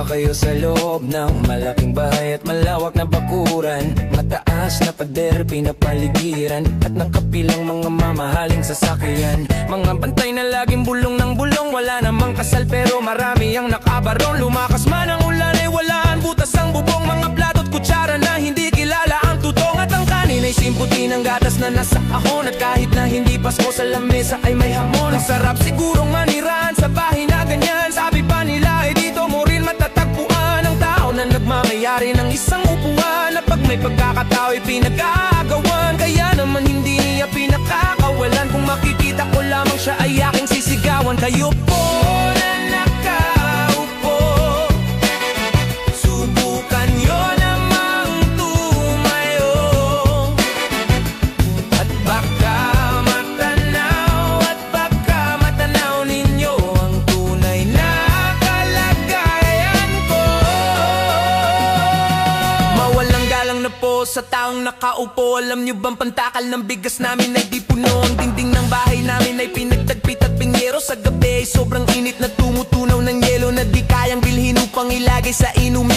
ba kayo sa loob ng malaking bahay at malawak na bakuran? Mataas na pader, pinapaligiran at nakapilang mga mamahaling sasakyan. Mga bantay na laging bulong ng bulong, wala namang kasal pero marami ang nakabaron. Lumakas man ang ulan ay walaan butas ang bubong, mga plato at kutsara na hindi kilala ang tutong. At ang kanin ay simputi ng gatas na nasa kahon, at kahit na hindi Pasko sa lamesa ay may hamon. Ang sarap sigurong manirahan sa bahay na ganyan. Sabi pa nila ay dito mo rin matatagpuan ang tao na nagmamayari ng isang upuan, na pag may pagkakatao ay pinag-aagawan. Kaya naman hindi niya pinakakawalan, kung makikita ko lamang siya ay aking sisigawan. Kayo po na nakaupo, subukan nyo namang tumayo, at baka matanaw ninyo ang tunay na kalagayan ko. Mawalang galang na po sa taong nakaupo. Alam nyo bang pantakal ng bigas namin ay di puno? Ang dingding ng bahay namin ay pinagtagpit at pinyero. Sa gabi ay sobrang init na tumutunaw ng yelo, na di kayang bilhin upang ilagay sa inumin.